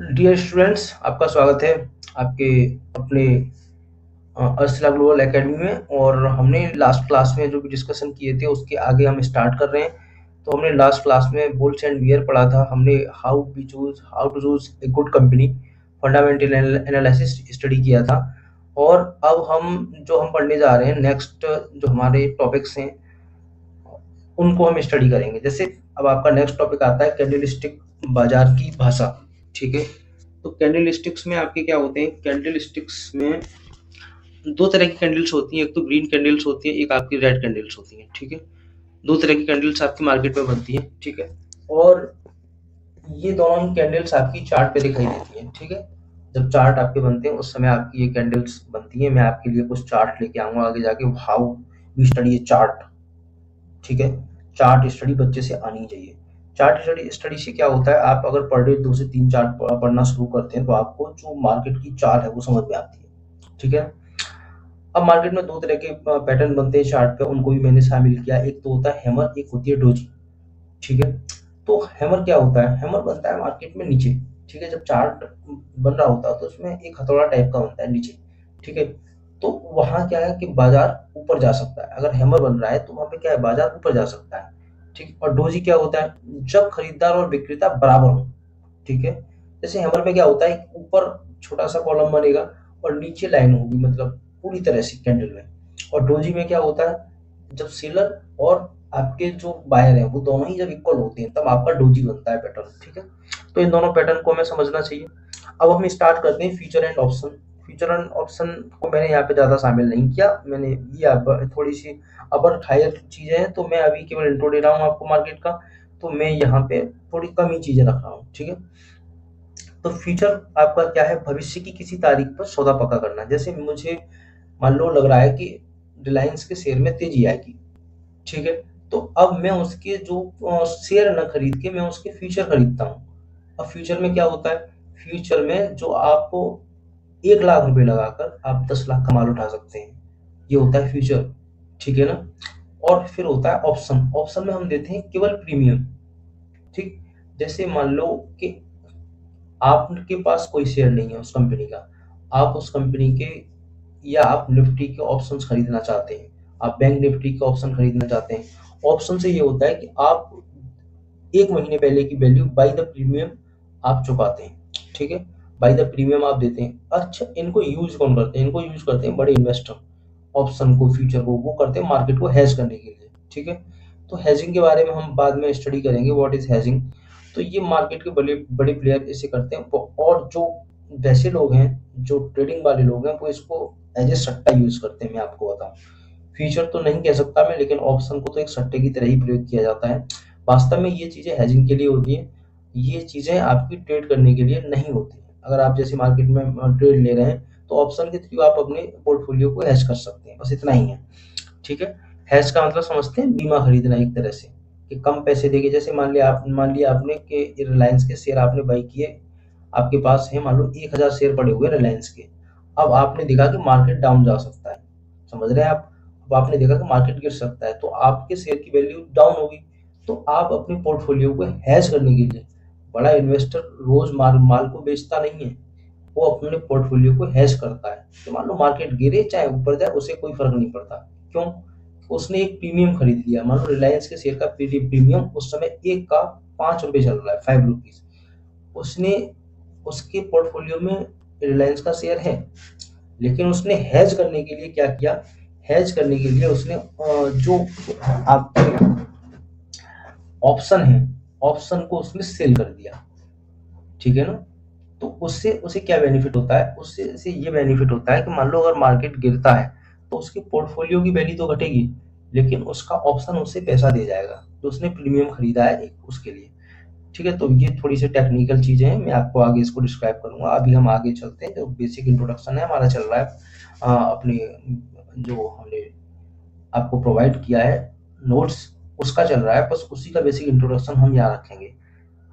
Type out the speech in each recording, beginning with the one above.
Dear students, आपका स्वागत है आपके अपने अर्सला ग्लोबल एकेडमी में। और हमने लास्ट क्लास में जो भी डिस्कशन किए थे उसके आगे हम स्टार्ट कर रहे हैं। तो हमने लास्ट क्लास में बुल्स एंड बियर पढ़ा था। हमने how to choose a good company, fundamental analysis study किया था। और अब हम पढ़ने जा रहे हैं नेक्स्ट, जो हमारे टॉपिक्स हैं उनको हम स्टडी करेंगे। जैसे अब आपका नेक्स्ट टॉपिक आता है कैंडलस्टिक, बाजार की भाषा। ठीक है, तो कैंडलस्टिक्स में आपके क्या होते हैं? कैंडलस्टिक्स में दो तरह की कैंडल्स होती हैं, एक तो ग्रीन कैंडल्स होती है, एक आपकी रेड कैंडल्स होती है। ठीक है, दो तरह की कैंडल्स आपकी मार्केट में बनती है। ठीक है, और ये दोनों ही कैंडल्स आपकी चार्ट पे दिखाई देती हैं। ठीक है, जब चार्ट आपके बनते हैं उस समय आपकी ये कैंडल्स बनती है। मैं आपके लिए कुछ चार्ट लेके आऊंगा आगे जाके, हाउ वी स्टडी चार्ट। ठीक है, चार्ट स्टडी बच्चे से आनी चाहिए। चार्ट स्टडी से क्या होता है, आप अगर पर डे 2 से 3 चार्ट पढ़ना शुरू करते हैं तो आपको जो मार्केट की चाल है वो समझ में आती है। ठीक है, अब मार्केट में दो तरह के पैटर्न बनते हैं चार्ट पे, उनको भी मैंने शामिल किया। एक तो होता है हैमर, एक होती है डोजी। ठीक है, तो हैमर क्या होता है? हैमर बनता है मार्केट में नीचे। ठीक है, जब चार्ट बन रहा होता है तो उसमें एक हथौड़ा टाइप का बनता है नीचे। ठीक है, तो वहां क्या है कि बाजार ऊपर जा सकता है। अगर हैमर बन रहा है तो वहां पे क्या है, बाजार ऊपर जा सकता है। ठीक है, और डोजी क्या होता है? जब खरीदार और विक्रेता बराबर हो। ठीक है, जैसे हैमर में क्या होता है, ऊपर छोटा सा कॉलम बनेगा और नीचे लाइन होगी, मतलब पूरी तरह से कैंडल में। और डोजी में क्या होता है, जब सेलर और आपके जो बायर है वो दोनों ही जब इक्वल होते हैं तब आपका डोजी बनता है पैटर्न। ठीक है, तो इन दोनों पैटर्न को हमें समझना चाहिए। अब हम स्टार्ट करते हैं future and option. Future and option को मैंने यहाँ पे ज्यादा शामिल नहीं किया, मैंने ये थोड़ी सी अपर हायर चीजें हैं, तो मैं अभी केवल इंट्रो दे रहा हूँ आपको मार्केट का। तो मैं यहाँ पे थोड़ी कम ही चीजें रख रहा हूँ। ठीक है, तो फ्यूचर आपका क्या है, भविष्य की किसी तारीख पर सौदा पक्का करना। जैसे मुझे मान लो लग रहा है कि रिलायंस के शेयर में तेजी आएगी। ठीक है, तो अब मैं उसके जो शेयर न खरीद के मैं उसके फ्यूचर खरीदता हूँ। अब फ्यूचर में क्या होता है, फ्यूचर में जो आपको 1 लाख रुपए लगाकर आप 10 लाख का माल उठा सकते हैं, ये होता है फ्यूचर। ठीक है ना। और फिर होता है ऑप्शन। ऑप्शन में हम देते हैं केवल प्रीमियम। ठीक, जैसे मान लो कि आपके पास कोई शेयर नहीं है उस कंपनी का, आप उस कंपनी के या आप निफ्टी के ऑप्शंस खरीदना चाहते हैं, आप बैंक निफ्टी के ऑप्शन खरीदना चाहते हैं। ऑप्शन से ये होता है कि आप 1 महीने पहले की वैल्यू बाय द प्रीमियम आप चुकाते हैं। ठीक है, बाय द प्रीमियम आप देते हैं। अच्छा, इनको यूज कौन करते हैं? इनको यूज करते हैं बड़े इन्वेस्टर। ऑप्शन को, फ्यूचर को वो करते हैं मार्केट को हैज करने के लिए। ठीक है, तो हैजिंग के बारे में हम बाद में स्टडी करेंगे, व्हाट इज हैजिंग। तो ये मार्केट के बड़े बड़े प्लेयर इसे करते हैं। और जो वैसे लोग हैं, जो ट्रेडिंग वाले लोग हैं, वो इसको एज ए सट्टा यूज करते हैं। मैं आपको बताऊं, फ्यूचर तो नहीं कह सकता मैं, लेकिन ऑप्शन को तो एक सट्टे की तरह ही प्रयोग किया जाता है। वास्तव में ये चीजें हेजिंग के लिए होती हैं, ये चीजें आपकी ट्रेड करने के लिए नहीं होती। अगर आप जैसे मार्केट में ट्रेड ले रहे हैं तो ऑप्शन के थ्रू आप अपने पोर्टफोलियो को हैज कर सकते हैं, बस इतना ही है। ठीक है, हैज का मतलब समझते हैं, बीमा खरीदना एक तरह से, कि कम पैसे देके। जैसे मान लिया आपने कि रिलायंस के शेयर आपने बाई किए, आपके पास है मान लो 1,000 शेयर पड़े हुए रिलायंस के। अब आपने देखा कि मार्केट डाउन जा सकता है, समझ रहे हैं आप। अब आपने देखा कि मार्केट गिर सकता है तो आपके शेयर की वैल्यू डाउन होगी। तो आप अपने पोर्टफोलियो को हैज करने के लिए, बड़ा इन्वेस्टर रोज माल को बेचता नहीं है, वो अपने पोर्टफोलियो को हैज करता है। तो मान लो मार्केट गिरे चाहे ऊपर जाए, उसे कोई फर्क नहीं पड़ता। क्यों? उसने एक प्रीमियम खरीद लिया। मान लो रिलायंस के शेयर का प्रीमियम उस समय एक का 5 रुपए चल रहा है, 5 रुपीज। उसने उसके पोर्टफोलियो में रिलायंस का शेयर है, लेकिन उसने हैज करने के लिए क्या किया, हैज करने के लिए उसने जो आपके ऑप्शन है, ऑप्शन को उसने सेल कर दिया। ठीक है ना। तो उससे उसे क्या बेनिफिट होता है, उससे ये बेनिफिट होता है कि मान लो अगर मार्केट गिरता है तो उसके पोर्टफोलियो की वैल्यू तो घटेगी, लेकिन उसका ऑप्शन उसे पैसा दे जाएगा तो उसने प्रीमियम खरीदा है एक उसके लिए। ठीक है, तो ये थोड़ी सी टेक्निकल चीजें हैं, मैं आपको आगे इसको डिस्क्राइब करूंगा। अभी हम आगे चलते हैं, जो बेसिक इंट्रोडक्शन है हमारा चल रहा है अपने, जो हमने आपको प्रोवाइड किया है नोट्स, उसका चल रहा है, बस उसी का बेसिक इंट्रोडक्शन हम यहाँ रखेंगे।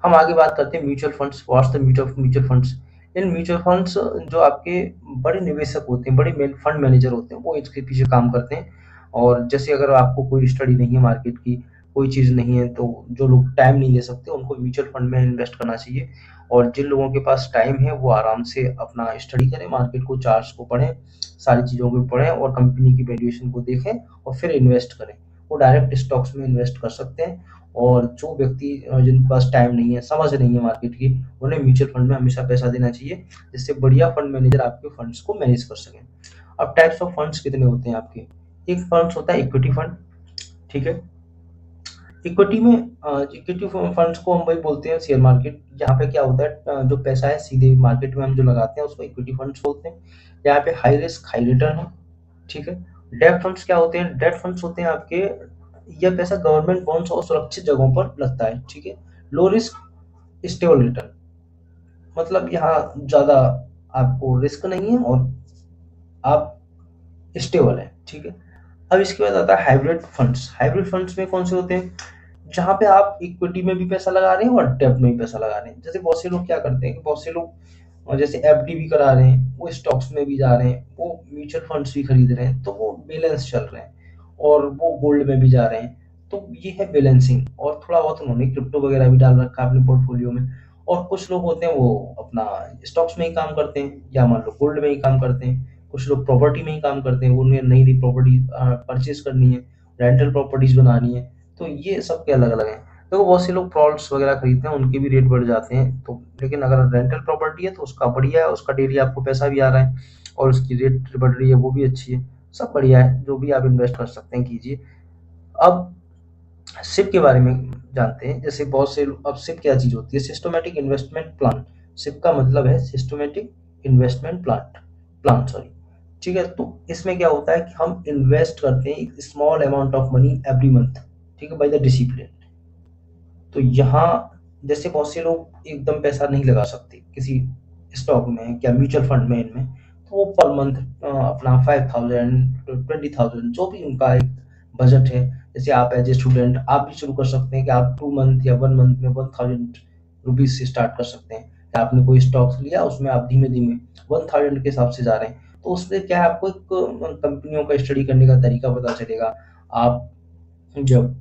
हम आगे बात करते हैं mutual funds. What's the mutual funds? In mutual funds, जो आपके बड़े निवेशक होते हैं, बड़े फंड मैनेजर होते हैं, वो इसके पीछे काम करते हैं। और जैसे अगर आपको कोई स्टडी नहीं है मार्केट की, कोई चीज़ नहीं है, तो जो लोग टाइम नहीं ले सकते उनको म्यूचुअल फंड में इन्वेस्ट करना चाहिए। और जिन लोगों के पास टाइम है वो आराम से अपना स्टडी करें, मार्केट को, चार्ट्स को पढ़ें, सारी चीज़ों को पढ़ें और कंपनी की वैल्यूएशन को देखें और फिर इन्वेस्ट करें। वो डायरेक्ट स्टॉक्स में इन्वेस्ट कर सकते हैं। और जो व्यक्ति जिनके पास टाइम नहीं है, समझ नहीं है मार्केट की, उन्हें म्यूचुअल फंड में हमेशा पैसा देना चाहिए, जिससे बढ़िया फंड मैनेजर आपके फंड्स को मैनेज कर सकें। अब टाइप्स ऑफ फंड्स कितने होते हैं आपके? एक फंड्स होता है इक्विटी फंड, ठीक है। इक्विटी में इक्विटी फंड्स को हम वही बोलते हैं शेयर मार्केट। यहाँ पे क्या होता है, जो पैसा है सीधे मार्केट में हम जो लगाते हैं उसको इक्विटी फंड्स बोलते हैं। यहाँ पे हाई रिस्क हाई रिटर्न है, ठीक है। डेट फंड्स क्या होते हैं? डेट फंड्स होते हैं आपके, यह पैसा गवर्नमेंट बॉन्ड्स और सुरक्षित जगहों पर लगता है, ठीक है। लो रिस्क स्टेबल रिटर्न, मतलब यहाँ ज्यादा आपको रिस्क नहीं है और आप स्टेबल है, ठीक है। अब इसके बाद आता है हाइब्रिड फंड्स। हाइब्रिड फंड्स में कौन से होते हैं? जहाँ पे आप इक्विटी में भी पैसा लगा रहे हैं और डेब्ट में भी पैसा लगा रहे हैं। जैसे बहुत से लोग क्या करते हैं कि बहुत से लोग जैसे एफडी भी करा रहे हैं, वो स्टॉक्स में भी जा रहे हैं, वो म्यूचुअल फंड्स भी खरीद रहे हैं, तो वो बैलेंस चल रहे हैं। और वो गोल्ड में भी जा रहे हैं, तो ये है बैलेंसिंग। और थोड़ा बहुत उन्होंने क्रिप्टो वगैरह भी डाल रखा है अपने पोर्टफोलियो में। और कुछ लोग होते हैं वो अपना स्टॉक्स में ही काम करते हैं, या मान लो गोल्ड में ही काम करते हैं। कुछ लोग प्रॉपर्टी में ही काम करते हैं, उन्हें नई नई प्रॉपर्टी परचेज करनी है, रेंटल प्रॉपर्टीज बनानी है, तो ये सबके अलग अलग हैं। देखो बहुत से लोग प्लॉट्स वगैरह खरीदते हैं, उनके भी रेट बढ़ जाते हैं, तो लेकिन अगर रेंटल प्रॉपर्टी है तो उसका बढ़िया है, उसका डेली आपको पैसा भी आ रहा है और उसकी रेट बढ़ रही है, वो भी अच्छी है। सब बढ़िया है, जो भी आप इन्वेस्ट कर सकते हैं कीजिए। अब सिप के बारे में जानते हैं। जैसे बहुत से अब सिप क्या चीज होती है? Systematic investment plan. सिप का मतलब है सिस्टमैटिक इन्वेस्टमेंट प्लान, सॉरी, ठीक है। तो इसमें क्या होता है कि हम इन्वेस्ट करते हैं small amount of money every month, ठीक है, बाय द डिसिप्लिन। तो यहाँ जैसे बहुत से लोग एकदम पैसा नहीं लगा सकते किसी स्टॉक में या म्यूचुअल फंड में, इनमें, तो वो पर मंथ अपना 5,000 20,000 जो भी उनका एक बजट है। जैसे आप एज ए स्टूडेंट आप भी शुरू कर सकते हैं कि आप 2 मंथ या 1 मंथ में 1,000 रुपीज से स्टार्ट कर सकते हैं। कि आपने कोई स्टॉक्स लिया, उसमें आप धीमे धीमे 1,000 के हिसाब से जा रहे हैं, तो उससे क्या है, आपको एक कंपनियों का स्टडी करने का तरीका पता चलेगा। आप जब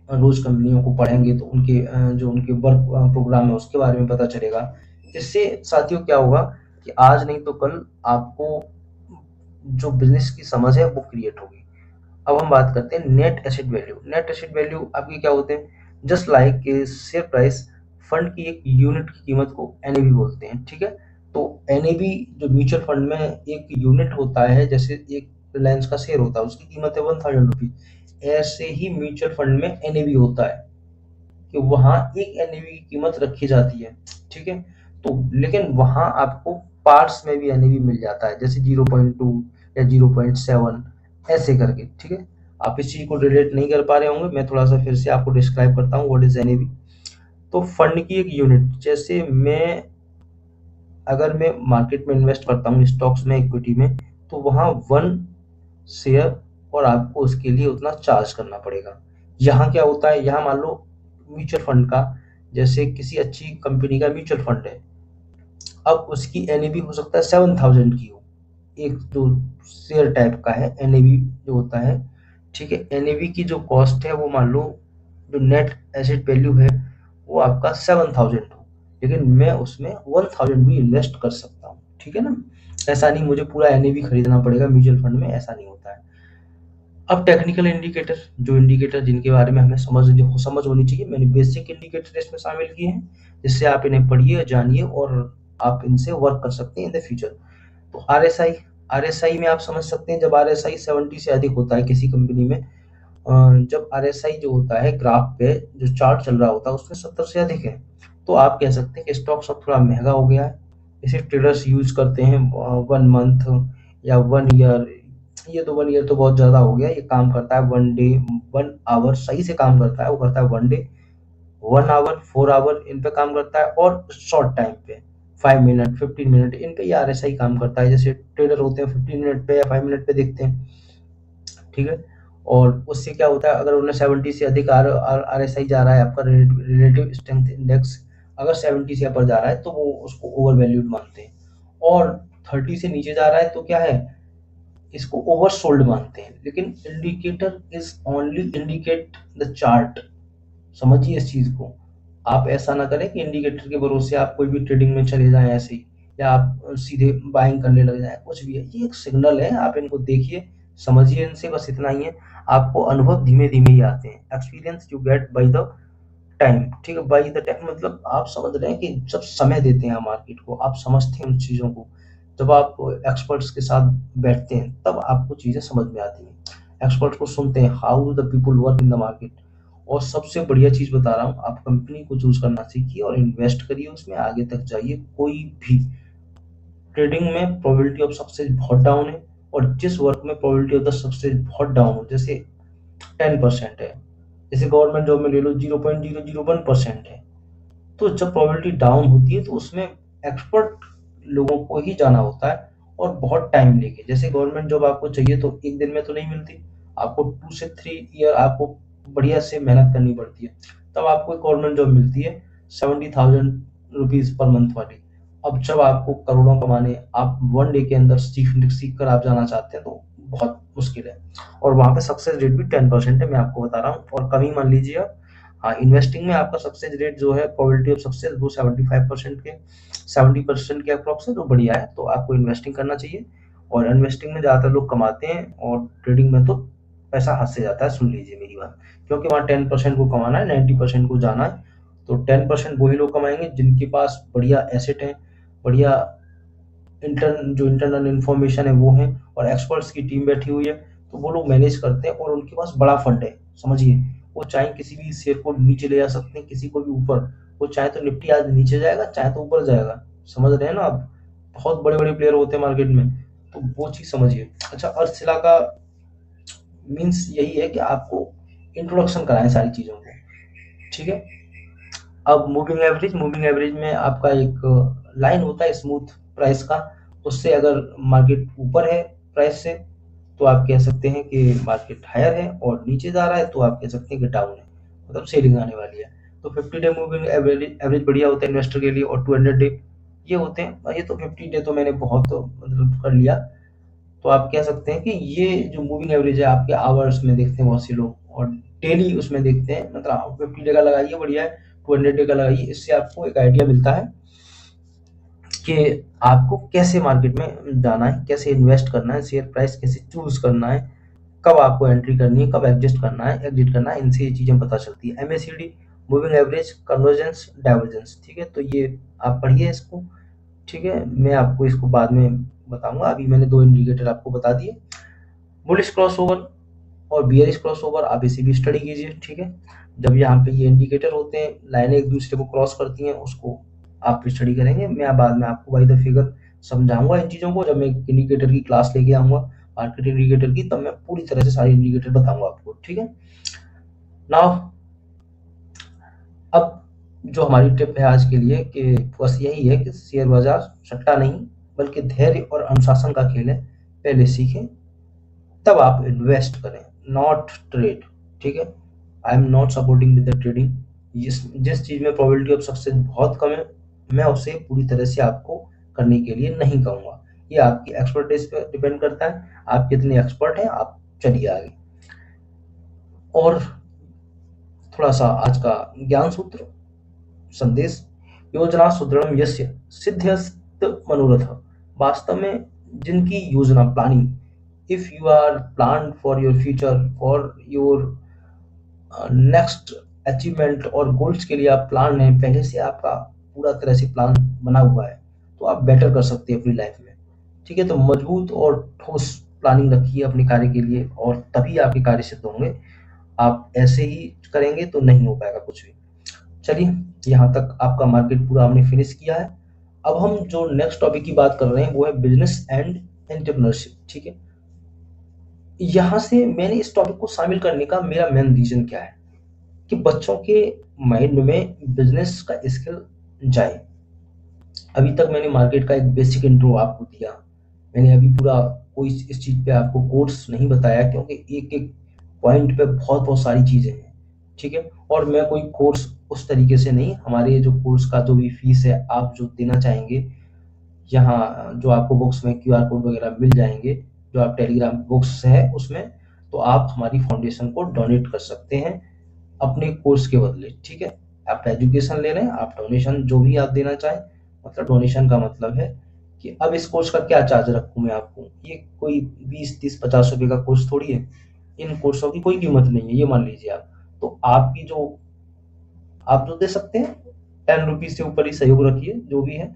रोज कंपनियों को पढ़ेंगे तो उनके जो उनके वर्क प्रोग्राम है उसके बारे में पता चलेगा। इससे साथियों क्या होगा कि आज नहीं तो कल आपको जो बिजनेस की समझ है वो क्रिएट होगी। अब हम बात करते हैं net asset value. Net asset value आपके क्या होते हैं? Just like share price, fund की एक यूनिट की कीमत को एनएवी बोलते हैं, ठीक है। तो एनएवी जो म्यूचुअल फंड में एक यूनिट होता है, जैसे एक रिलायंस का शेयर होता है उसकी कीमत है 1,000 रुपीज, ऐसे ही म्यूचुअल फंड में एनएवी होता है कि वहां एक एनएवी की कीमत रखी जाती है, ठीक है। तो लेकिन वहां आपको पार्ट्स में भी एनएवी मिल जाता है, जैसे 0.2 या 0.7 ऐसे करके, ठीक है। आप इस चीज को रिलेट नहीं कर पा रहे होंगे, मैं थोड़ा सा फिर से आपको डिस्क्राइब करता हूँ व्हाट इज एनएवी। तो फंड की एक यूनिट, जैसे अगर मैं मार्केट में इन्वेस्ट करता हूँ स्टॉक्स में, इक्विटी में, तो वहां 1 शेयर और आपको उसके लिए उतना चार्ज करना पड़ेगा। यहाँ क्या होता है, यहाँ मान लो म्यूचुअल फंड का, जैसे किसी अच्छी कंपनी का म्यूचुअल फंड है, अब उसकी एनएवी हो सकता है 7,000 की हो, एक जो शेयर टाइप का है एनएवी जो होता है, ठीक है। एनएवी की जो कॉस्ट है वो मान लो, जो नेट एसेट वैल्यू है वो आपका 7,000 हो, लेकिन मैं उसमें 1,000 भी इन्वेस्ट कर सकता हूँ, ठीक है ना। ऐसा नहीं मुझे पूरा एनएवी खरीदना पड़ेगा म्यूचुअल फंड में, ऐसा नहीं होता है। अब टेक्निकल इंडिकेटर, जो इंडिकेटर जिनके बारे में हमें समझ होनी चाहिए, मैंने बेसिक इंडिकेटर इसमें शामिल किए हैं, जिससे आप इन्हें पढ़िए, जानिए और आप इनसे वर्क कर सकते हैं इन द फ्यूचर। तो आरएसआई, आरएसआई में आप समझ सकते हैं, जब आरएसआई 70 से अधिक होता है किसी कंपनी में, जब आरएसआई जो होता है ग्राफ पे जो चार्ट चल रहा होता है उसमें 70 से अधिक है, तो आप कह सकते हैं कि स्टॉक सब थोड़ा महंगा हो गया है। इसे ट्रेडर्स यूज करते हैं 1 मंथ या 1 ईयर। ये तो 1 ईयर तो बहुत ज्यादा हो गया, ये काम करता है 1 डे, 1 आवर सही से काम करता है, वो करता है 1 डे, 1 आवर, 4 आवर इन पे काम करता है, और शॉर्ट टाइम पे 5 मिनट 15 मिनट इन पे ये आरएसआई काम करता है। जैसे ट्रेडर होते हैं 15 मिनट पे या 5 मिनट पे देखते हैं, ठीक है। और उससे क्या होता है, अगर उन्हें 70 से अधिक आरएसआई जा रहा है, आपका रिलेटिव स्ट्रेंथ इंडेक्स अगर 70 से ऊपर जा रहा है तो वो उसको ओवर वैल्यूड मानते हैं। और 30 से नीचे जा रहा है तो क्या है, इसको ओवरसोल्ड मानते हैं, लेकिन indicator is only indicate the chart. समझिए इस चीज को। आप ऐसा ना करें कि इंडिकेटर के भरोसे आप कोई भी ट्रेडिंग में चले जाएं ऐसे ही, या आप सीधे बाइंग करने लग जाएं, कुछ भी है, ये एक सिग्नल है, आप इनको देखिए, समझिए इनसे, बस इतना ही है। आपको अनुभव धीमे धीमे ही आते हैं, experience you get by the time, ठीक है। बाई द टाइम मतलब आप समझ रहे हैं कि जब समय देते हैं मार्केट को, आप समझते हैं उन चीज़ों को, जब आप एक्सपर्ट्स के साथ बैठते हैं तब आपको चीज़ें समझ में आती हैं। एक्सपर्ट्स को सुनते हैं, how the people work in the market. और सबसे बढ़िया चीज़ बता रहा हूँ, आप कंपनी को चूज करना सीखिए और इन्वेस्ट करिए, उसमें आगे तक जाइए। कोई भी ट्रेडिंग में प्रोबेबिलिटी ऑफ सक्सेस बहुत डाउन है, और जिस वर्क में प्रोबेबिलिटी ऑफ द सक्सेस बहुत डाउन हो, जैसे 10% है, जैसे गवर्नमेंट जॉब में ले लो 0.001% है, तो जब प्रोबेबिलिटी डाउन होती है तो उसमें एक्सपर्ट लोगों को ही जाना होता है, और बहुत टाइम लेके। जैसे गवर्नमेंट जॉब आपको चाहिए तो एक दिन में तो नहीं मिलती, आपको 2 से 3 ईयर आपको बढ़िया से मेहनत करनी पड़ती है, तब आपको एक गवर्नमेंट जॉब मिलती है 70,000 रुपीज पर मंथ वाली। अब जब आपको करोड़ों कमाने, आप 1 डे के अंदर सीख कर आप जाना चाहते हैं तो बहुत मुश्किल है, और वहां पे सक्सेस रेट भी 10% है, मैं आपको बता रहा हूँ, और कम ही मान लीजिए आप। हाँ, इन्वेस्टिंग में आपका सक्सेस रेट जो है, प्रोबेबिलिटी ऑफ सक्सेस, वो 70% के अप्रॉक्स है, तो बढ़िया है, तो आपको इन्वेस्टिंग करना चाहिए। और इन्वेस्टिंग में ज़्यादातर लोग कमाते हैं, और ट्रेडिंग में तो पैसा हाथ से जाता है, सुन लीजिए मेरी बात, क्योंकि वहाँ 10% को कमाना है, 90% को जाना है। तो 10% वही लोग कमाएंगे जिनके पास बढ़िया एसेट है, बढ़िया जो इंटरनल इन्फॉर्मेशन है वो है, और एक्सपर्ट्स की टीम बैठी हुई है, तो वो लोग मैनेज करते हैं, और उनके पास बड़ा फंड है। समझिए, वो चाहे किसी भी शेयर को नीचे ले जा सकते हैं, किसी को भी ऊपर। वो चाहे तो निफ्टी आज नीचे जाएगा, चाहे तो ऊपर जाएगा। समझ रहे हैं ना आप? बहुत बड़े बड़े प्लेयर होते हैं मार्केट में, तो वो चीज समझिए। अच्छा, अर्शशिला का मीन्स यही है कि आपको इंट्रोडक्शन कराएं सारी चीजों को, ठीक है। अब मूविंग एवरेज में आपका एक लाइन होता है स्मूथ प्राइस का, उससे अगर मार्केट ऊपर है प्राइस से तो आप कह सकते हैं कि मार्केट हायर है, और नीचे जा रहा है तो आप कह सकते हैं कि डाउन है, मतलब सेलिंग आने वाली है। तो 50 डे मूविंग एवरेज बढ़िया होता है इन्वेस्टर के लिए, और 200 डे ये होते हैं। और ये तो 50 डे तो मैंने बहुत मतलब कर लिया। तो आप कह सकते हैं कि ये जो मूविंग एवरेज है, आपके आवर्स में देखते हैं बहुत से लोग, और डेली उसमें देखते हैं, मतलब आप 50 डे का लगाइए बढ़िया है, 200 डे का लगाइए, इससे आपको एक आइडिया मिलता है कि आपको कैसे मार्केट में जाना है, कैसे इन्वेस्ट करना है, शेयर प्राइस कैसे चूज करना है, कब आपको एंट्री करनी है, कब एग्जिट करना है, इनसे ये चीजें पता चलती है। MACD, moving average, convergence, divergence, ठीक है। तो ये आप पढ़िए इसको, ठीक है। मैं आपको इसको बाद में बताऊंगा, अभी मैंने 2 इंडिकेटर आपको बता दिए, बुलिश क्रॉसओवर और बियरिश क्रॉसओवर, आप इसे भी स्टडी कीजिए, ठीक है। जब यहाँ पे ये इंडिकेटर होते हैं, लाइनें एक दूसरे को क्रॉस करती हैं, उसको आप स्टडी करेंगे। मैं बाद में आपको बाय द फिगर समझाऊंगा इन चीज़ों को, जब मैं इंडिकेटर की क्लास लेके आऊंगा, मार्केट इंडिकेटर की, तब मैं पूरी तरह से सारे इंडिकेटर बताऊंगा आपको, ठीक है। नाउ, अब जो हमारी टिप है आज के लिए, कि बस यही है कि शेयर बाजार सट्टा नहीं, बल्कि धैर्य और अनुशासन का खेल है। पहले सीखें, तब आप इन्वेस्ट करें, नॉट ट्रेड, ठीक है। I am not supporting with the trading. जिस चीज में प्रोबेबिलिटी ऑफ सक्सेस बहुत कम है, मैं उसे पूरी तरह से आपको करने के लिए नहीं कहूंगा। ये आपकी एक्सपर्टीज पे डिपेंड करता है, आप कितने एक्सपर्ट हैं। आप चलिए आगे, और थोड़ा सा आज का ज्ञान सूत्र संदेश। योजना सुदृढ़ यस्य सिद्ध्यस्त मनोरथ। वास्तव में जिनकी योजना, planning, if you are plan for your future, for your next achievement और गोल्स के लिए आप प्लान है, पहले से आपका पूरा तरह से प्लान बना हुआ है, तो आप बेटर कर सकते हैं अपनी लाइफ में, ठीक है। तो मजबूत और ठोस प्लानिंग रखिए अपने कार्य के लिए, और तभी आपके कार्य सिद्ध होंगे। आप ऐसे ही करेंगे तो नहीं हो पाएगा कुछ भी। चलिए, यहाँ तक आपका मार्केट पूरा हमने फिनिश किया है। अब हम जो नेक्स्ट टॉपिक की बात कर रहे हैं वो है बिजनेस एंड एंटरप्रेन्योरशिप, ठीक है। यहाँ से मैंने इस टॉपिक को शामिल करने का मेरा मेन रीजन क्या है, कि बच्चों के माइंड में बिजनेस का स्किल जाए। अभी तक मैंने मार्केट का एक बेसिक इंट्रो आपको दिया, मैंने अभी पूरा कोई इस चीज पे आपको कोर्स नहीं बताया, क्योंकि एक एक पॉइंट पे बहुत बहुत सारी चीजें हैं, ठीक है। और मैं कोई कोर्स उस तरीके से नहीं, हमारे जो कोर्स का जो भी फीस है, आप जो देना चाहेंगे, यहाँ जो आपको बुक्स में क्यूआर कोड वगैरह मिल जाएंगे, जो आप टेलीग्राम बुक्स है उसमें, तो आप हमारी फाउंडेशन को डोनेट कर सकते हैं अपने कोर्स के बदले। ठीक है, आप एजुकेशन ले रहे हैं, आप डोनेशन जो भी आप देना चाहें, मतलब डोनेशन का मतलब है कि अब इस कोर्स का क्या चार्ज रखूं मैं आपको, ये कोई 20, 30, 50 रुपए का कोर्स थोड़ी है, इन कोर्सों की कोई कीमत नहीं है, ये मान लीजिए आप। तो आपकी जो आप जो दे सकते हैं 10 रुपीज से ऊपर ही सहयोग रखिए जो भी है।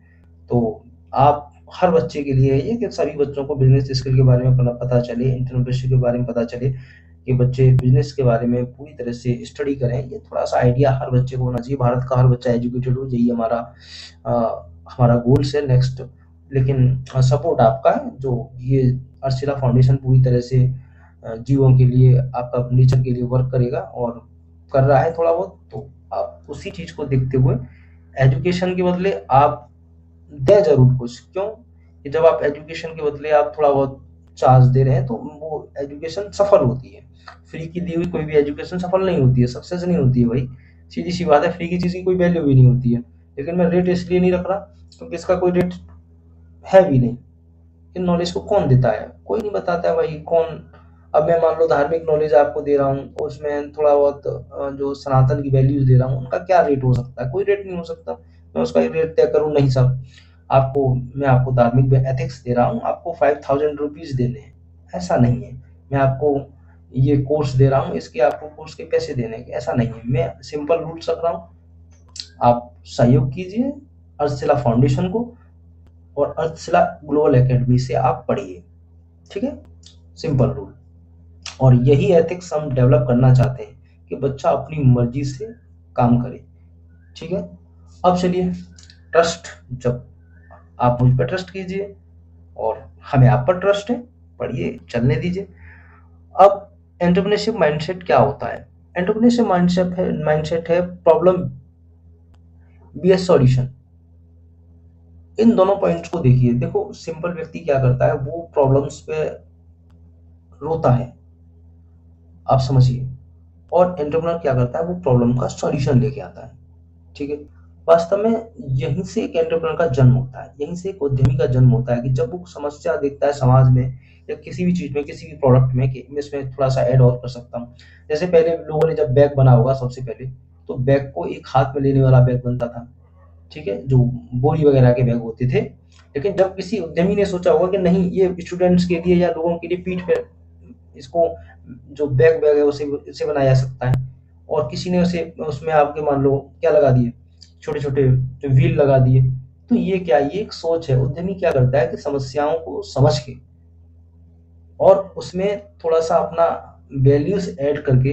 तो आप हर बच्चे के लिए ये कि सभी बच्चों को बिजनेस स्किल के बारे में पता चले, एंटरप्रेन्योरशिप के बारे में पता चले, कि बच्चे बिजनेस के बारे में पूरी तरह से स्टडी करें। ये थोड़ा सा आइडिया हर बच्चे को होना चाहिए, भारत का हर बच्चा एजुकेटेड हो, यही हमारा गोल्स है नेक्स्ट। लेकिन सपोर्ट आपका है, जो ये अर्शिला फाउंडेशन पूरी तरह से जीवों के लिए, आपका नेचर के लिए वर्क करेगा और कर रहा है थोड़ा बहुत। तो आप उसी चीज को देखते हुए एजुकेशन के बदले आप दे जरूर कुछ। क्यों कि जब आप एजुकेशन के बदले आप थोड़ा बहुत चार्ज दे रहे हैं तो वो एजुकेशन सफल होती है। फ्री की दी हुई कोई भी एजुकेशन सफल नहीं होती है, सक्सेस नहीं होती है भाई, सीधी सी बात है। फ्री की चीज की कोई वैल्यू भी नहीं होती है। लेकिन मैं रेट इसलिए नहीं रख रहा क्योंकि इसका कोई रेट है भी नहीं। इन नॉलेज को कौन देता है, कोई नहीं बताता है भाई, कौन। अब मैं मान लो धार्मिक नॉलेज आपको दे रहा हूँ, उसमें थोड़ा बहुत जो सनातन की वैल्यूज दे रहा हूँ, उनका क्या रेट हो सकता है, कोई रेट नहीं हो सकता। मैं उसका रेट तय करूँ नहीं सब। आपको मैं आपको धार्मिक एथिक्स दे रहा हूँ, आपको 5000 रुपीज देने हैं, ऐसा नहीं है। मैं आपको ये कोर्स दे रहा हूँ, इसके आपको कोर्स के पैसे देने हैं, ऐसा नहीं है। मैं सिंपल रूल्स रख रहा हूँ, आप सहयोग कीजिए अर्शला फाउंडेशन को, और अर्शला ग्लोबल एकेडमी से आप पढ़िए। ठीक है, सिंपल रूल। और यही एथिक्स हम डेवलप करना चाहते हैं कि बच्चा अपनी मर्जी से काम करे। ठीक है, अब चलिए, ट्रस्ट, जब आप मुझ पर ट्रस्ट कीजिए और हमें आप पर ट्रस्ट है, पढ़िए, चलने दीजिए। अब एंटरप्रेन्योरशिप माइंडसेट क्या होता है? एंटरप्रेन्योरशिप माइंडसेट है प्रॉब्लम बी एस सॉल्यूशन। इन दोनों पॉइंट्स को देखिए। देखो, सिंपल व्यक्ति क्या करता है, वो प्रॉब्लम्स पे रोता है, आप समझिए। और एंटरप्रेन्योर क्या करता है, वो प्रॉब्लम का सॉल्यूशन लेके आता है। ठीक है, वास्तव में यहीं से एक एंटरप्रेन्योर का जन्म होता है, यहीं से एक उद्यमी का जन्म होता है, कि जब वो समस्या देखता है समाज में या किसी भी चीज में, किसी भी प्रोडक्ट में, कि मैं इसमें थोड़ा सा ऐड और कर सकता हूँ। जैसे पहले लोगों ने जब बैग बना होगा सबसे पहले, तो बैग को एक हाथ में लेने वाला बैग बनता था। ठीक है, जो बोरी वगैरह के बैग होते थे। लेकिन जब किसी उद्यमी ने सोचा होगा कि नहीं, ये स्टूडेंट्स के लिए या लोगों के लिए पीठ पे इसको, जो बैग है उसे इसे बनाया जा सकता है। और किसी ने उसे उसमें आपके मान लो क्या लगा दिए, छोटे छोटे जो व्हील लगा दिए। तो ये क्या, ये एक सोच है। उद्यमी क्या करता है कि समस्याओं को समझ के और उसमें थोड़ा सा अपना वैल्यूज ऐड करके,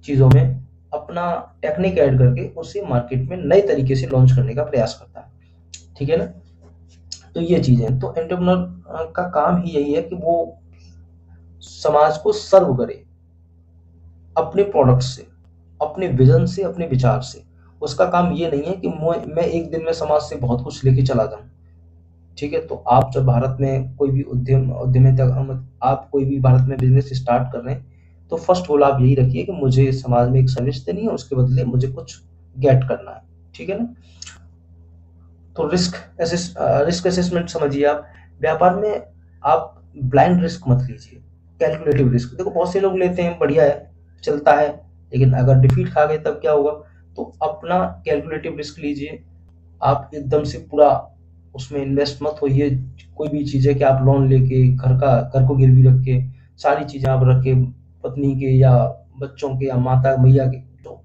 चीजों में अपना टेक्निक ऐड करके उसे मार्केट में नए तरीके से लॉन्च करने का प्रयास करता है। ठीक है ना? तो ये चीजें, तो एंटरप्रेन्योर का काम ही यही है कि वो समाज को सर्व करे अपने प्रोडक्ट से, अपने विजन से, अपने विचार से। उसका काम ये नहीं है कि मैं एक दिन में समाज से बहुत कुछ लेके चला जाऊं। ठीक है, तो आप जब भारत में कोई भी उद्यमिता, आप कोई भी भारत में बिजनेस स्टार्ट कर रहे हैं, तो फर्स्ट गोल आप यही रखिए कि मुझे समाज में एक सर्विस देनी है, उसके बदले मुझे कुछ गेट करना है। ठीक है ना? तो रिस्क असेसमेंट समझिए आप। व्यापार में आप ब्लाइंड रिस्क मत लीजिए, कैलकुलेटिव रिस्क। देखो, बहुत से लोग लेते हैं, बढ़िया है, चलता है, लेकिन अगर डिफीट खा गए तब क्या होगा? तो अपना कैलकुलेटिव रिस्क लीजिए। आप एकदम से पूरा उसमें इन्वेस्ट मत होइए। कोई भी चीज़ है कि आप लोन लेके घर को गिरवी रख के, सारी चीज़ें आप रख के, पत्नी के या बच्चों के या माता मैया के, जो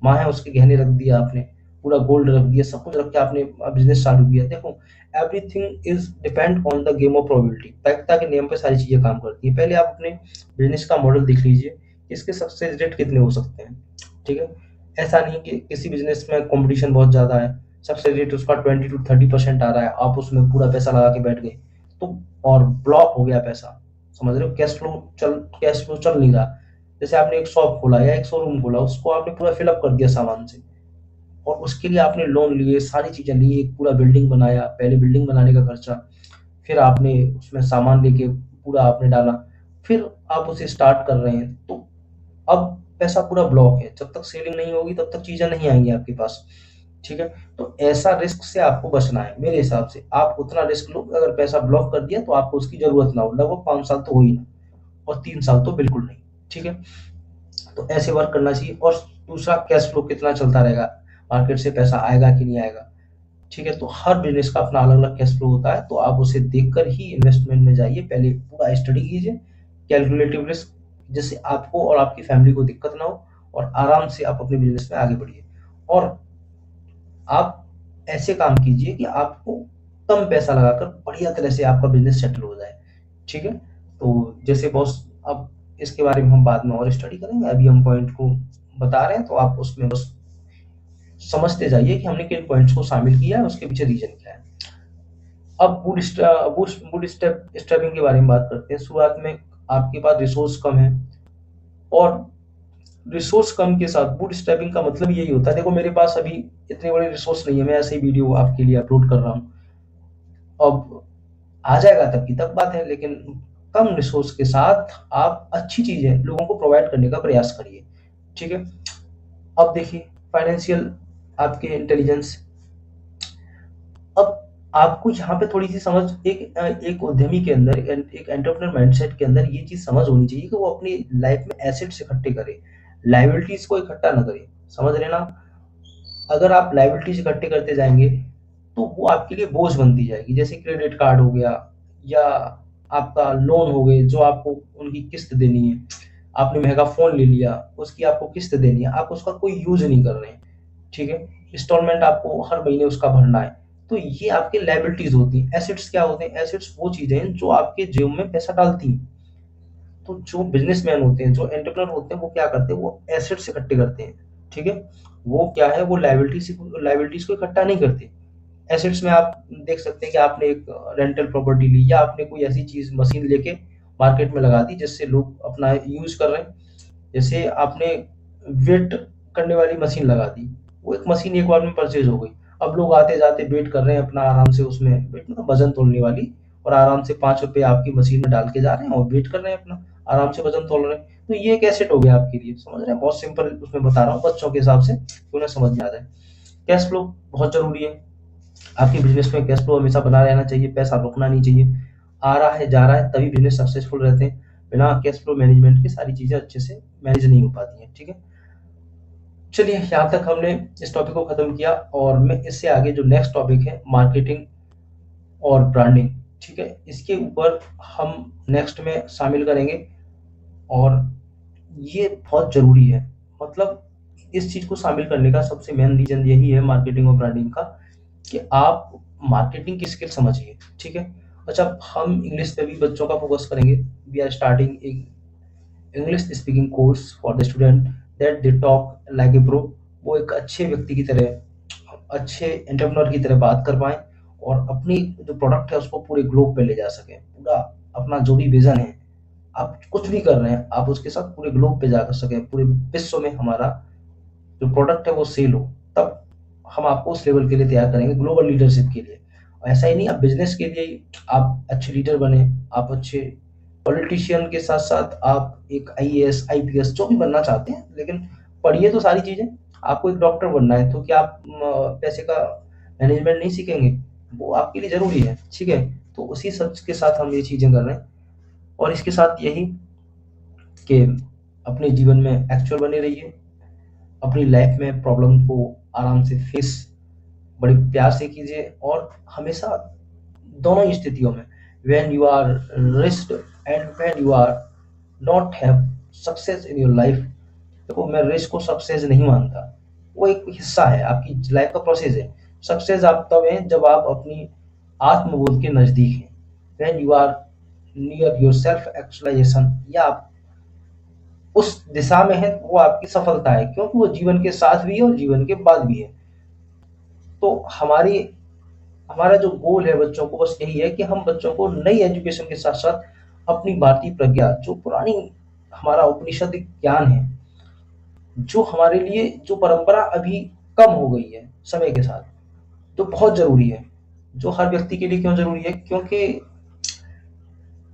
माँ है उसके गहने रख दिया आपने, पूरा गोल्ड रख दिया, सब कुछ रख के आपने बिजनेस चालू किया। देखो, everything is depend on the game of probability. प्रायिकता के नियम पे सारी चीजें काम करती हैं। पहले आप अपने बिजनेस का मॉडल देख लीजिए, इसके सक्सेस रेट कितने हो सकते हैं। ठीक है, ऐसा नहीं कि किसी बिजनेस में कंपटीशन बहुत ज्यादा है, सक्सेस रेट उसका 20 to 30% आ रहा है, आप उसमें पूरा पैसा लगा के बैठ गए, तो और ब्लॉक हो गया पैसा, समझ रहे हो, कैश फ्लो चल नहीं रहा। जैसे आपने एक शॉप खोला या एक शोरूम खोला, उसको आपने पूरा फिलअप कर दिया सामान से, और उसके लिए आपने लोन लिए, सारी चीजें ली, एक पूरा बिल्डिंग बनाया, पहले बिल्डिंग बनाने का खर्चा, फिर आपने उसमें सामान लेके पूरा आपने डाला, फिर आप उसे स्टार्ट कर रहे हैं, तो अब पैसा पूरा ब्लॉक है। जब तक सेलिंग नहीं होगी तब तक चीजें नहीं आएंगी आपके पास। ठीक है? तो ऐसा रिस्क से आपको बचना है मेरे हिसाब से। आप उतना रिस्क लो, अगर पैसा ब्लॉक कर दिया तो आपको उसकी ज़रूरत ना हो। लगभग 5 साल तो हो ही ना, और 3 साल तो बिल्कुल नहीं, ठीक है? तो ऐसे वर्क करना चाहिए। और दूसरा, कैश फ्लो कितना चलता रहेगा, मार्केट से पैसा आएगा कि नहीं आएगा, ठीक है? तो हर बिज़नेस का अपना अलग-अलग कैश फ्लो होता है, तो आप उसे देखकर ही इन्वेस्टमेंट में जाइए। पहले पूरा स्टडी कीजिए, कैलकुलेटिव रिस्क, जिससे आपको और आपकी फैमिली को दिक्कत ना हो, और आराम से आप अपने बिज़नेस में आगे बढ़िए। और आप ऐसे काम कीजिए कि आपको कम पैसा लगाकर बढ़िया तरह से आपका बिज़नेस सेटल हो जाए, ठीक है? तो जैसे बॉस, अब इसके बारे में हम बाद में और स्टडी करेंगे, अभी हम पॉइंट को बता रहे हैं, तो आप उसमें बस समझते जाइए कि हमने किन पॉइंट्स को शामिल किया है, उसके पीछे रीज़न क्या है। अब बूट स्ट्रैपिंग के बारे में बात करते हैं। शुरुआत में आपके पास रिसोर्स कम है, और रिसोर्स कम के साथ बूट स्ट्रैपिंग का मतलब यही होता है। देखो, मेरे पास अभी इतने बड़े रिसोर्स नहीं है, मैं ऐसे ही वीडियो आपके लिए अपलोड कर रहा हूँ। अब आ जाएगा तब की तब बात है, लेकिन कम रिसोर्स के साथ आप अच्छी चीजें लोगों को प्रोवाइड करने का प्रयास करिए, ठीक है? अब देखिए, फाइनेंशियल आपके इंटेलिजेंस। अब आपको यहाँ पे थोड़ी सी समझ, एक उद्यमी के अंदर, एक एंटरप्रेन्योर माइंडसेट के अंदर ये चीज समझ होनी चाहिए कि वो अपनी लाइफ में एसेट्स इकट्ठे करे, लाइबिलिटीज को इकट्ठा ना करे। समझ रहे ना? अगर आप लाइबिलिटीज इकट्ठे करते जाएंगे तो वो आपके लिए बोझ बनती जाएगी। जैसे क्रेडिट कार्ड हो गया, या आपका लोन हो गए, जो आपको उनकी किस्त देनी है। आपने महंगा फोन ले लिया, उसकी आपको किस्त देनी है, आप उसका कोई यूज नहीं कर रहे हैं, ठीक है? इंस्टॉलमेंट आपको हर महीने उसका भरना है। तो ये आपके लाइबिलिटीज होती हैं। एसेट्स क्या होते हैं? एसेट्स वो चीजें हैं जो आपके जेब में पैसा डालती हैं। तो जो बिजनेसमैन होते हैं, जो एंटरप्रेन्योर होते हैं, वो क्या करते हैं? वो एसेट्स इकट्ठे करते हैं, ठीक है? वो क्या है, वो लाइबिलिटीज को इकट्ठा नहीं करते। एसेट्स में आप देख सकते हैं कि आपने एक रेंटल प्रॉपर्टी ली, या आपने कोई ऐसी चीज, मशीन लेके मार्केट में लगा दी जिससे लोग अपना यूज कर रहे हैं। जैसे आपने वेट करने वाली मशीन लगा दी, वो एक मशीन एक बार में परचेज हो गई। अब लोग आते जाते वेट कर रहे हैं अपना, आराम से उसमें वेट, मतलब वजन तोलने वाली, और आराम से 5 रुपए आपकी मशीन में डाल के जा रहे हैं और वेट कर रहे हैं अपना, आराम से वजन तोल रहे हैं। तो ये एक एसेट हो गया आपके लिए। समझ रहे हैं? बहुत सिंपल उसमें बता रहा हूँ बच्चों के हिसाब से, कि उन्हें समझ में आ जाए। कैश फ्लो बहुत जरूरी है। आपके बिजनेस में कैश फ्लो हमेशा बना रहना चाहिए, पैसा रुकना नहीं चाहिए। आ रहा है जा रहा है, तभी बिजनेस सक्सेसफुल रहते हैं। बिना कैश फ्लो मैनेजमेंट के सारी चीजें अच्छे से मैनेज नहीं हो पाती हैं, ठीक है? चलिए, यहाँ तक हमने इस टॉपिक को खत्म किया, और मैं इससे आगे जो नेक्स्ट टॉपिक है, मार्केटिंग और ब्रांडिंग, ठीक है, इसके ऊपर हम नेक्स्ट में शामिल करेंगे। और ये बहुत जरूरी है। मतलब इस चीज को शामिल करने का सबसे मेन रीजन यही है, मार्केटिंग और ब्रांडिंग का, कि आप मार्केटिंग की स्किल समझिए, ठीक है? अच्छा, हम इंग्लिश पे भी बच्चों का फोकस करेंगे। We are starting English speaking course for the student that they talk like a pro. वो एक अच्छे व्यक्ति की तरह, अच्छे एंटरप्रेन्योर की तरह बात कर पाएँ, और अपनी जो प्रोडक्ट है उसको पूरे ग्लोब पे ले जा सकें। पूरा अपना जो भी विज़न है, आप कुछ भी कर रहे हैं, आप उसके साथ पूरे ग्लोब पे जा कर सकें, पूरे विश्व में हमारा जो प्रोडक्ट है वो सेल हो। तब हम आपको उस लेवल के लिए तैयार करेंगे, ग्लोबल लीडरशिप के लिए। ऐसा ही नहीं, आप बिज़नेस के लिए ही आप अच्छे लीडर बने, आप अच्छे पॉलिटिशियन के साथ-साथ आप एक आईएएस, आईपीएस जो भी बनना चाहते हैं, लेकिन पढ़िए तो सारी चीज़ें। आपको एक डॉक्टर बनना है, तो क्या आप पैसे का मैनेजमेंट नहीं सीखेंगे? वो आपके लिए ज़रूरी है, ठीक है? तो उसी सच के साथ हम ये चीज़ें कर रहे हैं, और इसके साथ यही कि अपने जीवन में एक्चुअल बने रहिए, अपनी लाइफ में प्रॉब्लम को आराम से फेस बड़े प्यार से कीजिए, और हमेशा दोनों ही स्थितियों में, when you are risked and when you are not have success in your life. देखो, मैं रिस्क को सक्सेस नहीं मानता। वो एक हिस्सा है, आपकी लाइफ का प्रोसेस है। सक्सेस आप तब है जब आप अपनी आत्मबोध के नजदीक हैं, when you are near your self actualisation, या आप उस दिशा में है, वो आपकी सफलता है, क्योंकि वो जीवन के साथ भी है और जीवन के बाद भी है। तो हमारा जो गोल है बच्चों को, बस यही है कि हम बच्चों को नई एजुकेशन के साथ साथ अपनी भारतीय प्रज्ञा, जो पुरानी हमारा उपनिषद ज्ञान है, जो हमारे लिए जो परंपरा अभी कम हो गई है समय के साथ, तो बहुत जरूरी है। जो हर व्यक्ति के लिए क्यों जरूरी है? क्योंकि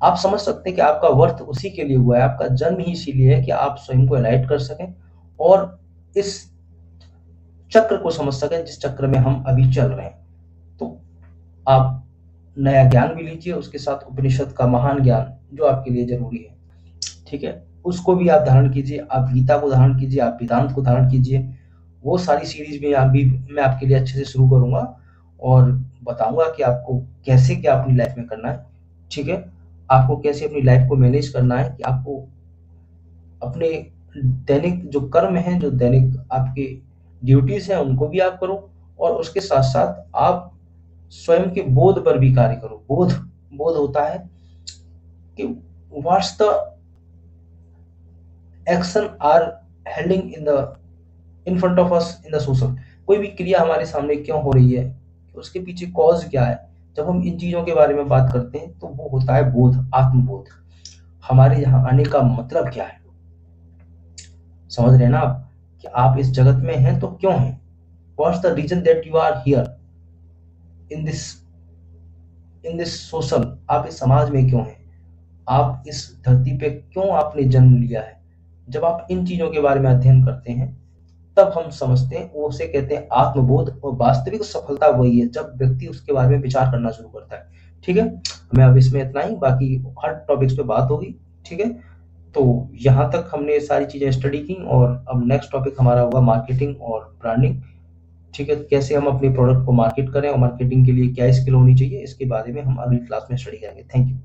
आप समझ सकते हैं कि आपका वर्थ उसी के लिए हुआ है, आपका जन्म ही इसीलिए है कि आप स्वयं को एलाइट कर सकें, और इस चक्र को समझ सकें जिस चक्र में हम अभी चल रहे हैं। तो आप नया ज्ञान भी लीजिए, उसके साथ उपनिषद का महान ज्ञान जो आपके लिए ज़रूरी है, ठीक है? उसको भी आप धारण कीजिए, आप गीता को धारण कीजिए, आप वेदांत को धारण कीजिए। वो सारी सीरीज़ में अभी मैं आपके लिए अच्छे से शुरू करूँगा और बताऊँगा कि आपको कैसे क्या अपनी लाइफ़ में करना है, ठीक है? आपको कैसे अपनी लाइफ़ को मैनेज करना है कि आपको अपने दैनिक जो कर्म हैं, जो दैनिक आपकी ड्यूटीज़ हैं, उनको भी आप करो और उसके साथ-साथ आप स्वयं के बोध पर भी कार्य करो। बोध बोध होता है कि what's the action are holding in front of us in the social. कोई भी क्रिया हमारे सामने क्यों हो रही है, उसके पीछे कॉज़ क्या है? जब हम इन चीज़ों के बारे में बात करते हैं, तो वो होता है बोध, आत्मबोध। हमारे यहाँ आने का मतलब क्या है? समझ रहे हैं ना आप? कि आप इस जगत में हैं तो क्यों हैं? What's the reason that you are here in this social. आप इस समाज में क्यों हैं? आप इस धरती पे क्यों आपने जन्म लिया है? जब आप इन चीज़ों के बारे में अध्ययन करते हैं, तब हम समझते हैं, वो उसे कहते हैं आत्मबोध। और वास्तविक सफलता वही है जब व्यक्ति उसके बारे में विचार करना शुरू करता है, ठीक है? मैं अब इसमें इतना ही, बाकी हर टॉपिक्स पे बात होगी, ठीक है? तो यहाँ तक हमने सारी चीज़ें स्टडी की और अब नेक्स्ट टॉपिक हमारा होगा मार्केटिंग और ब्रांडिंग, ठीक है? कैसे हम अपने प्रोडक्ट को मार्केट करें और मार्केटिंग के लिए क्या स्किल होनी चाहिए, इसके बारे में हम अगली क्लास में स्टडी करेंगे। Thank you.